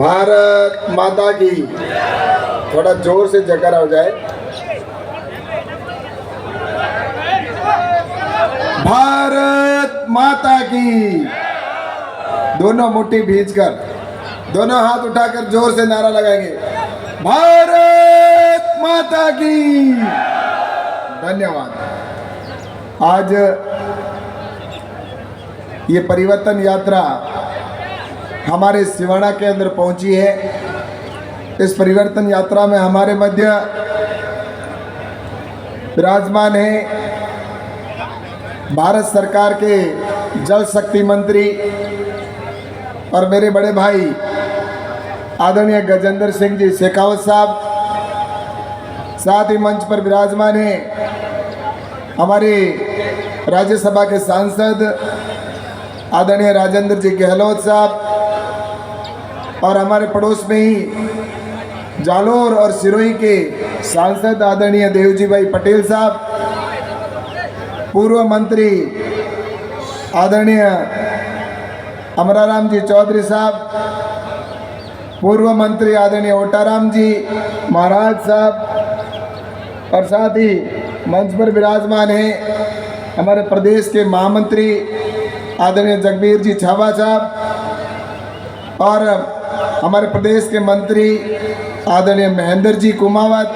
भारत माता की। थोड़ा जोर से जयकारा हो जाए। भारत माता की। दोनों मुट्ठी भींचकर, दोनों हाथ उठाकर जोर से नारा लगाएंगे, भारत माता की। धन्यवाद। आज ये परिवर्तन यात्रा हमारे सिवाना के अंदर पहुंची है। इस परिवर्तन यात्रा में हमारे मध्य विराजमान है भारत सरकार के जल शक्ति मंत्री और मेरे बड़े भाई आदरणीय गजेंद्र सिंह जी शेखावत साहब। साथ ही मंच पर विराजमान है हमारे राज्यसभा के सांसद आदरणीय राजेंद्र जी गहलोत साहब, और हमारे पड़ोस में ही जालोर और सिरोही के सांसद आदरणीय देवजी भाई पटेल साहब, पूर्व मंत्री आदरणीय अमराराम जी चौधरी साहब, पूर्व मंत्री आदरणीय ओटाराम जी महाराज साहब, और साथ ही मंच पर विराजमान है हमारे प्रदेश के महामंत्री आदरणीय जगबीर जी छावा साहब, और हमारे प्रदेश के मंत्री आदरणीय महेंद्र जी कुमावत,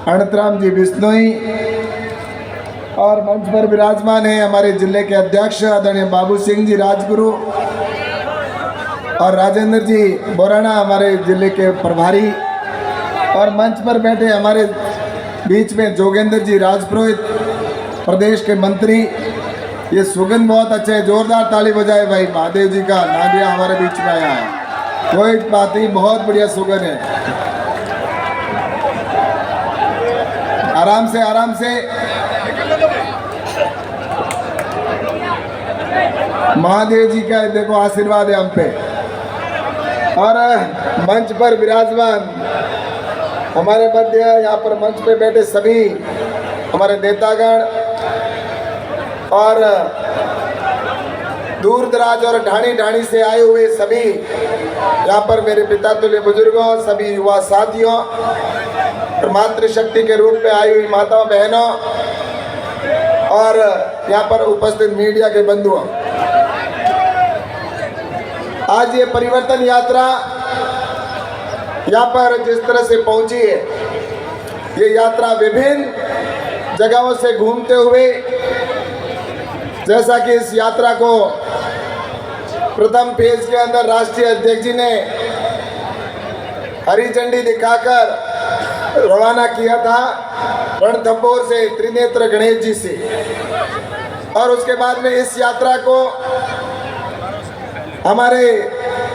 अनंतराम जी बिश्नोई, और मंच पर विराजमान है हमारे जिले के अध्यक्ष आदरणीय बाबू सिंह जी राजगुरु, और राजेंद्र जी बोराना हमारे जिले के प्रभारी, और मंच पर बैठे हमारे बीच में जोगेंद्र जी राजपुरोहित प्रदेश के मंत्री। ये सुगंध बहुत अच्छा है, जोरदार ताली बजाए भाई। महादेव जी का नादिया हमारे बीच में आया है, कोई बात नहीं, बहुत बढ़िया सुगंध है। आराम से आराम से। महादेव जी का देखो आशीर्वाद है हम पे। और मंच पर विराजमान हमारे मध्य यहाँ पर मंच पे बैठे सभी हमारे नेतागण और दूर दराज और ढाणी ढाणी से आए हुए सभी यहाँ पर मेरे पिता तुल्य बुजुर्गों, सभी युवा साथियों और मातृशक्ति के रूप में आई हुई माताओं बहनों, और यहाँ पर उपस्थित मीडिया के बंधुओं, आज ये परिवर्तन यात्रा यहाँ पर जिस तरह से पहुंची है, ये यात्रा विभिन्न जगहों से घूमते हुए, जैसा कि इस यात्रा को प्रथम फेज के अंदर राष्ट्रीय अध्यक्ष जी ने हरी झंडी दिखाकर रवाना किया था रणथंभौर से त्रिनेत्र गणेश जी से, और उसके बाद में इस यात्रा को हमारे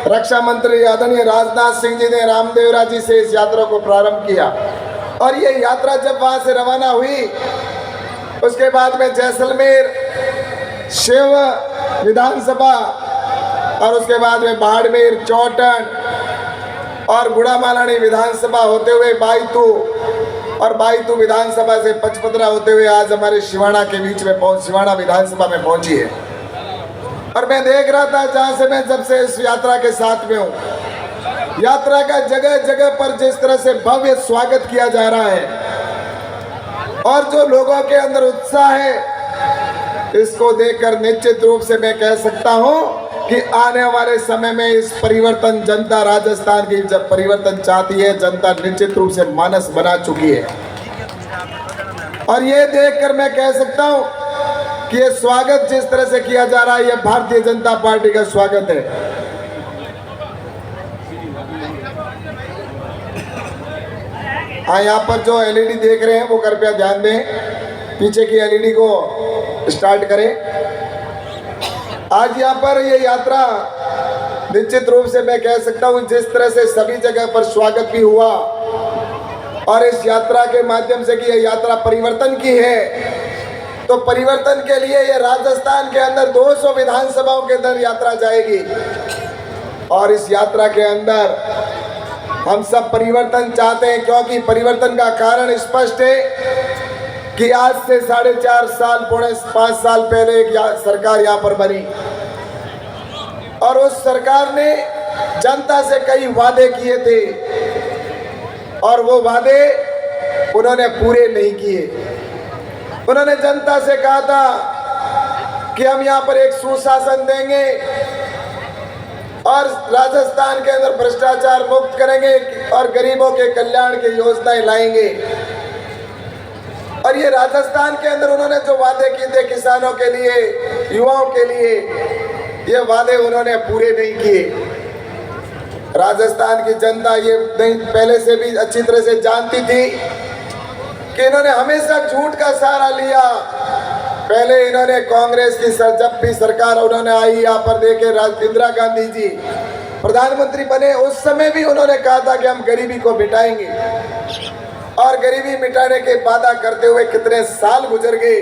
रक्षा मंत्री आदरणीय राजनाथ सिंह जी ने रामदेवरा जी से इस यात्रा को प्रारंभ किया। और ये यात्रा जब वहां से रवाना हुई, उसके बाद में जैसलमेर शिव विधानसभा, और उसके बाद में बाड़मेर, चौटन और गुड़ामालानी विधानसभा होते हुए बाईतू, और बाईतू विधानसभा से पचपदरा होते हुए आज हमारे सिवाना के बीच में सिवाना विधानसभा में पहुंची है। और मैं देख रहा था जहां से मैं जब से इस यात्रा के साथ में हूँ, यात्रा का जगह जगह पर जिस तरह से भव्य स्वागत किया जा रहा है, और जो लोगों के अंदर उत्साह है, इसको देखकर निश्चित रूप से मैं कह सकता हूं कि आने वाले समय में इस परिवर्तन जनता राजस्थान की जब परिवर्तन चाहती है, जनता निश्चित रूप से मानस बना चुकी है। और ये देखकर मैं कह सकता हूं कि ये स्वागत जिस तरह से किया जा रहा है, ये भारतीय जनता पार्टी का स्वागत है। हाँ, यहाँ पर जो एलईडी देख रहे हैं वो कृपया ध्यान दें, पीछे की एलईडी को स्टार्ट करें। आज यहाँ पर ये यात्रा निश्चित रूप से मैं कह सकता हूँ जिस तरह से सभी जगह पर स्वागत भी हुआ, और इस यात्रा के माध्यम से कि ये यात्रा परिवर्तन की है, तो परिवर्तन के लिए ये राजस्थान के अंदर 200 विधानसभाओं के अंदर यात्रा जाएगी, और इस यात्रा के अंदर हम सब परिवर्तन चाहते हैं, क्योंकि परिवर्तन का कारण स्पष्ट है कि आज से 4.5 साल, पौने 5 साल पहले एक सरकार यहाँ पर बनी, और उस सरकार ने जनता से कई वादे किए थे और वो वादे उन्होंने पूरे नहीं किए। उन्होंने जनता से कहा था कि हम यहाँ पर एक सुशासन देंगे और राजस्थान के अंदर भ्रष्टाचार मुक्त करेंगे और गरीबों के कल्याण की योजनाएं लाएंगे। और ये राजस्थान के अंदर उन्होंने जो वादे किए थे किसानों के लिए, युवाओं के लिए, ये वादे उन्होंने पूरे नहीं किए। राजस्थान की जनता ये पहले से भी अच्छी तरह से जानती थी कि इन्होंने हमेशा झूठ का सहारा लिया। पहले इन्होंने कांग्रेस की जब भी सरकार उन्होंने आई यहाँ पर देखे, इंदिरा गांधी जी प्रधानमंत्री बने, उस समय भी उन्होंने कहा था कि हम गरीबी को मिटाएंगे। और गरीबी मिटाने के वादा करते हुए कितने साल गुजर गए,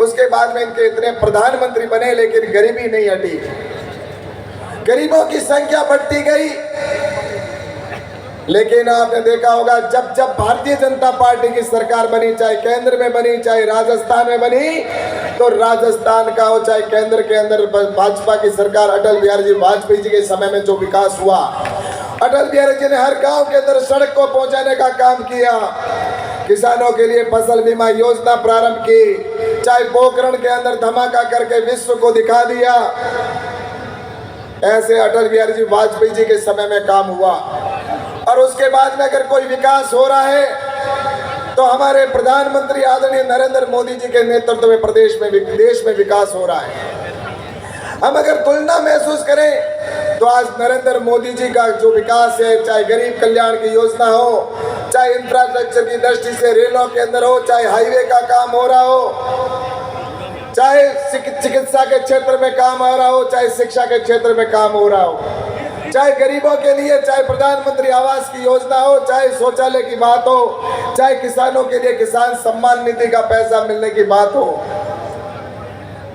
उसके बाद में इनके इतने प्रधानमंत्री बने, लेकिन गरीबी नहीं हटी। गरीबों की संख्या बढ़ती गई। लेकिन आपने देखा होगा जब जब भारतीय जनता पार्टी की सरकार बनी, चाहे केंद्र में बनी चाहे राजस्थान में बनी, तो राजस्थान का हो चाहे केंद्र के अंदर भाजपा की सरकार, अटल बिहारी जी वाजपेयी जी के समय में जो विकास हुआ, अटल बिहारी जी ने हर गांव के अंदर सड़क को पहुंचाने का काम किया, किसानों के लिए फसल बीमा योजना प्रारंभ की, चाहे पोखरण के अंदर धमाका करके विश्व को दिखा दिया। ऐसे अटल बिहारी जी वाजपेयी जी के समय में काम हुआ। और उसके बाद में अगर कोई विकास हो रहा है तो हमारे प्रधानमंत्री आदरणीय नरेंद्र मोदी जी के नेतृत्व में प्रदेश में, देश में विकास हो रहा है। हम अगर तुलना महसूस करें तो आज नरेंद्र मोदी जी का जो विकास है, चाहे गरीब कल्याण की योजना हो, चाहे इंफ्रास्ट्रक्चर की दृष्टि से रेलों के अंदर हो, चाहे हाईवे का काम हो रहा हो, चाहे चिकित्सा के क्षेत्र में काम हो रहा हो, चाहे शिक्षा के क्षेत्र में काम हो रहा हो, चाहे गरीबों के लिए, चाहे प्रधानमंत्री आवास की योजना हो, चाहे शौचालय की बात हो, चाहे किसानों के लिए किसान सम्मान निधि का पैसा मिलने की बात हो,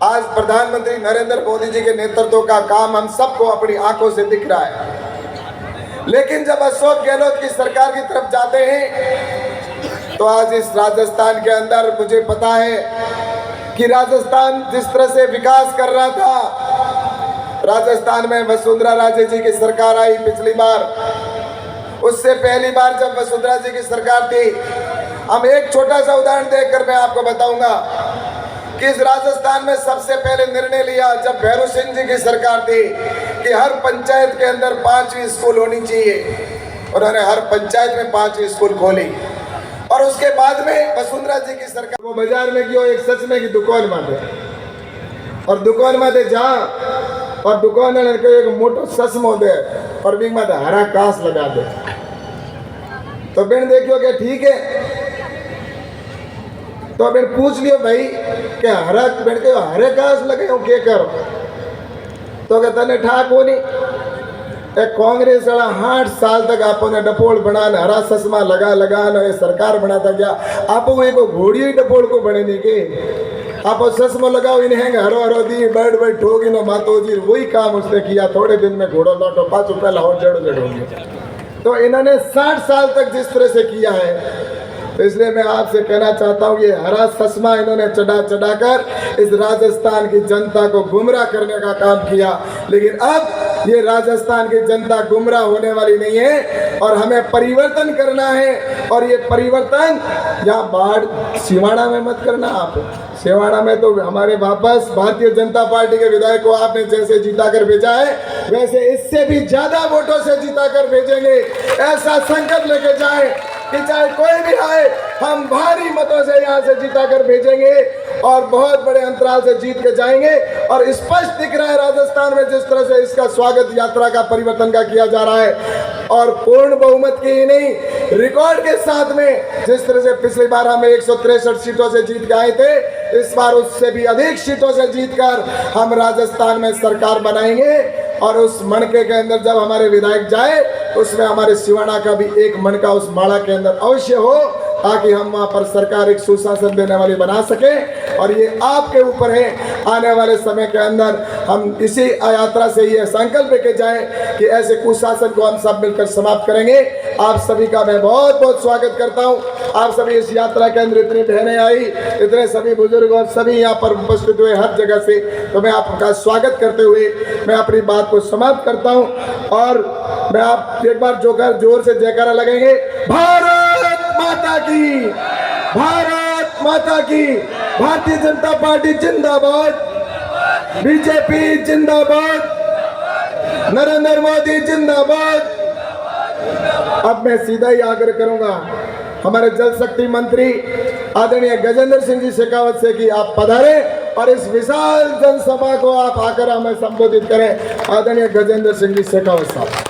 आज प्रधानमंत्री नरेंद्र मोदी जी के नेतृत्व का काम हम सबको अपनी आंखों से दिख रहा है। लेकिन जब अशोक गहलोत की सरकार की तरफ जाते हैं तो आज इस राजस्थान के अंदर मुझे पता है कि राजस्थान जिस तरह से विकास कर रहा था, राजस्थान में वसुंधरा राजे जी की सरकार आई पिछली बार, उससे पहली बार जब वसुंधरा जी की सरकार थी, हम एक छोटा सा उदाहरण देखकर मैं आपको बताऊंगा कि इस राजस्थान में सबसे पहले निर्णय लिया जब भैरू सिंह जी की सरकार थी कि हर पंचायत के अंदर 5वीं स्कूल होनी चाहिए। उन्होंने हर पंचायत में 5वीं स्कूल खोली। और उसके बाद में वसुंधरा जी की सरकार वो बाजार में गयो एक सचने की दुकान माटे, और दुकान माटे जा और दुकान एक मोटो सचमो दे और बिंग माटे हरा कांस लगा दे। तो बिन देखियो कि ठीक है, तो बिन पूछ लियो भाई कि हरा बिन के हरे कांस लगे हो के करो, तो क्या तने ठाक हो नहीं। कांग्रेस वाला 8 साल तक आपने डपोल बना हरा चश्मा लगा लगा ये सरकार बनाता गया। आप घोड़ी ही डपोल को बने नहीं के आप चश्मा लगाओ इन्हें हरो हरो दी बैठ बैठ ठोगी नो मातो जी, वही काम उसने किया। थोड़े दिन में घोड़ो लौटो पाँच पहला और जड़ जड़ हो गया। तो इन्होंने 60 साल तक जिस तरह से किया है, तो इसलिए मैं आपसे कहना चाहता हूँ ये हरा चश्मा इन्होंने चढ़ा कर इस राजस्थान की जनता को गुमराह करने का काम किया। लेकिन अब ये राजस्थान की जनता गुमराह होने वाली नहीं है और हमें परिवर्तन करना है। और ये परिवर्तन यहाँ बाढ़ सिवाड़ा में मत करना। आप सिवाड़ा में तो हमारे वापस भारतीय जनता पार्टी के विधायक को आपने जैसे जीता कर भेजा है, वैसे इससे भी ज्यादा वोटों से जीता कर भेजेंगे। ऐसा संकल्प लेके जाए कि चाहे कोई भी आए, हम भारी मतों से यहाँ से जीता कर भेजेंगे और बहुत बड़े अंतराल से जीत के जाएंगे। और स्पष्ट दिख रहा है राजस्थान में जिस तरह से इसका स्वागत यात्रा का परिवर्तन का किया जा रहा है, और पूर्ण बहुमत की ही नहीं, रिकॉर्ड के साथ में जिस तरह से पिछली बार हम 163 सीटों से जीत के आए थे, इस बार उससे भी अधिक सीटों से जीतकर हम राजस्थान में सरकार बनाएंगे। और उस मणके के अंदर जब हमारे विधायक जाए, उसमें हमारे सिवाड़ा का भी एक मणका उस माड़ा के अंदर अवश्य हो, ताकि हम वहाँ पर सरकार एक सुशासन देने वाली बना सके। और ये आपके ऊपर है, आने वाले समय के अंदर हम इसी यात्रा से ये संकल्प लेके जाएं कि ऐसे कुशासन को हम सब मिलकर समाप्त करेंगे। आप सभी का मैं बहुत बहुत स्वागत करता हूँ। आप सभी इस यात्रा के अंदर इतनी बहनें आई, इतने सभी बुजुर्ग और सभी यहाँ पर उपस्थित हुए हर जगह से, तो मैं आपका स्वागत करते हुए मैं अपनी बात को समाप्त करता हूँ। और मैं आप एक बार जोर से जयकारा लगेंगे, भारत माता की, भारत माता की, भारतीय जनता पार्टी जिंदाबाद, बीजेपी जिंदाबाद, नरेंद्र मोदी जिंदाबाद। अब मैं सीधा ही आग्रह करूंगा हमारे जल शक्ति मंत्री आदरणीय गजेंद्र सिंह जी शेखावत से कि आप पधारें और इस विशाल जनसभा को आप आकर हमें संबोधित करें। आदरणीय गजेंद्र सिंह जी शेखावत साहब।